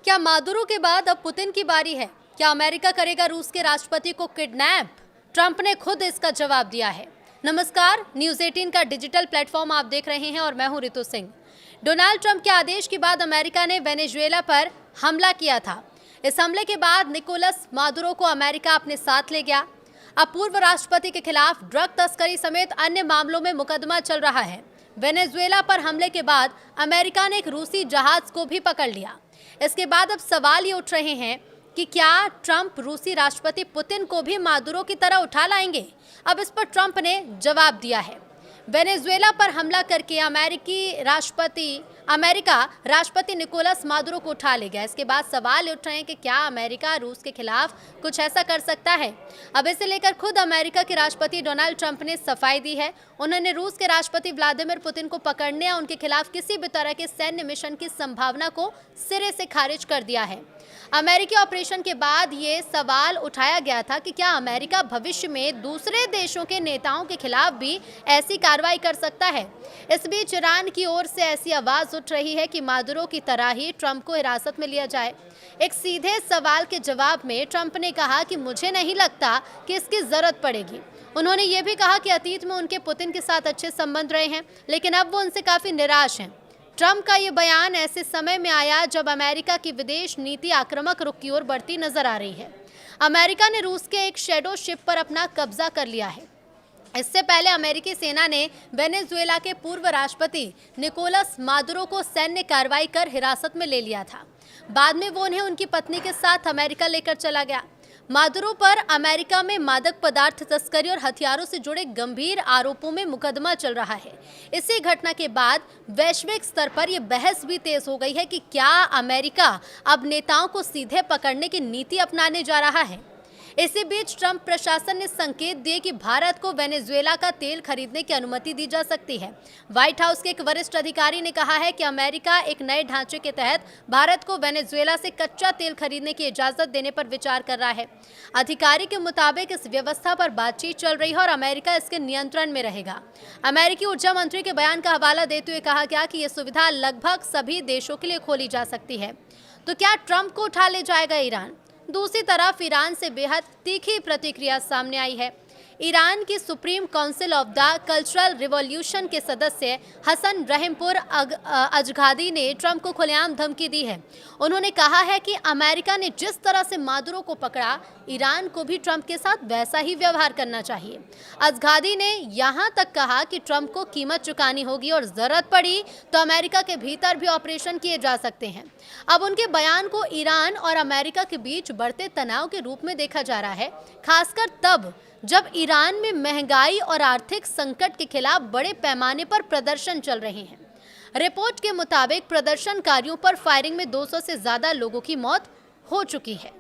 क्या मादुरो के बाद अब पुतिन की बारी है? क्या अमेरिका करेगा रूस के राष्ट्रपति को किडनैप? ट्रंप ने खुद इसका जवाब दिया है। नमस्कार, न्यूज़ 18 का डिजिटल प्लेटफॉर्म आप देख रहे हैं और मैं हूं रितु सिंह। डोनाल्ड ट्रंप के आदेश के बाद अमेरिका ने वेनेजुएला पर हमला किया था। इस हमले के बाद निकोलस मादुरो को अमेरिका अपने साथ ले गया। अब पूर्व राष्ट्रपति के खिलाफ ड्रग तस्करी समेत अन्य मामलों में मुकदमा चल रहा है। वेनेजुएला पर हमले के बाद अमेरिका ने एक रूसी जहाज को भी पकड़ लिया। इसके बाद अब सवाल ये उठ रहे हैं कि क्या ट्रंप रूसी राष्ट्रपति पुतिन को भी मादुरो की तरह उठा लाएंगे? अब इस पर ट्रंप ने जवाब दिया है। वेनेजुएला पर हमला करके अमेरिका राष्ट्रपति निकोलस मादुरो को उठा ले गया। इसके बाद सवाल उठ रहे हैं कि क्या अमेरिका रूस के खिलाफ कुछ ऐसा कर सकता है? अब इसे लेकर खुद अमेरिका के राष्ट्रपति डोनाल्ड ट्रंप ने सफाई दी है। उन्होंने रूस के राष्ट्रपति व्लादिमीर पुतिन को पकड़ने या उनके खिलाफ किसी भी तरह के सैन्य मिशन की संभावना को सिरे से खारिज कर दिया है। अमेरिकी ऑपरेशन के बाद ये सवाल उठाया गया था कि क्या अमेरिका भविष्य में दूसरे देशों के नेताओं के खिलाफ भी ऐसी कार्रवाई कर सकता है। इस बीच ईरान की ओर से ऐसी आवाज उठ रही है कि मादुरो की तरह ही ट्रंप को हिरासत में लिया जाए। एक सीधे सवाल के जवाब में ट्रंप ने कहा कि मुझे नहीं लगता कि इसकी जरूरत पड़ेगी। उन्होंने ये भी कहा कि अतीत में उनके पुतिन के साथ अच्छे संबंध रहे हैं, लेकिन अब वो उनसे काफी निराश हैं। ट्रंप का ये बयान ऐसे समय में आया जब अमेरिका की विदेश नीति आक्रामक रुख की ओर बढ़ती नजर आ रही है। अमेरिका ने रूस के एक शैडो शिप पर अपना कब्जा कर लिया है। इससे पहले अमेरिकी सेना ने वेनेजुएला के पूर्व राष्ट्रपति निकोलस मादुरो को सैन्य कार्रवाई कर हिरासत में ले लिया था। बाद में वो उन्हें उनकी पत्नी के साथ अमेरिका लेकर चला गया। मादुरो पर अमेरिका में मादक पदार्थ तस्करी और हथियारों से जुड़े गंभीर आरोपों में मुकदमा चल रहा है। इसी घटना के बाद वैश्विक स्तर पर यह बहस भी तेज हो गई है कि क्या अमेरिका अब नेताओं को सीधे पकड़ने की नीति अपनाने जा रहा है। इसी बीच ट्रंप प्रशासन ने संकेत दिए कि भारत को वेनेजुएला का तेल खरीदने की अनुमति दी जा सकती है। व्हाइट हाउस के एक वरिष्ठ अधिकारी ने कहा है कि अमेरिका एक नए ढांचे के तहत भारत को वेनेजुएला से कच्चा तेल खरीदने की इजाजत देने पर विचार कर रहा है। अधिकारी के मुताबिक इस व्यवस्था पर बातचीत चल रही है और अमेरिका इसके नियंत्रण में रहेगा। अमेरिकी ऊर्जा मंत्री के बयान का हवाला देते हुए कहा गया कि यह सुविधा लगभग सभी देशों के लिए खोली जा सकती है। तो क्या ट्रंप को उठा ले जाएगा ईरान? दूसरी तरफ ईरान से बेहद तीखी प्रतिक्रिया सामने आई है। ईरान की supreme council of the cultural revolution के सदस्य हसन रहीमपुर अजघादी ने ट्रंप को खुलेआम धमकी दी है। उन्होंने कहा है कि अमेरिका ने जिस तरह से मादुरो को पकड़ा, ईरान को भी ट्रंप के साथ वैसा ही व्यवहार करना चाहिए। अजघादी ने यहां तक कहा कि ट्रंप को कीमत चुकानी होगी और जरूरत पड़ी तो अमेरिका के भीतर भी ऑपरेशन किए जा सकते हैं। अब उनके बयान को ईरान और अमेरिका के बीच बढ़ते तनाव के रूप में देखा जा रहा है, खासकर तब जब ईरान में महंगाई और आर्थिक संकट के खिलाफ बड़े पैमाने पर प्रदर्शन चल रहे हैं। रिपोर्ट के मुताबिक प्रदर्शनकारियों पर फायरिंग में 200 से ज्यादा लोगों की मौत हो चुकी है।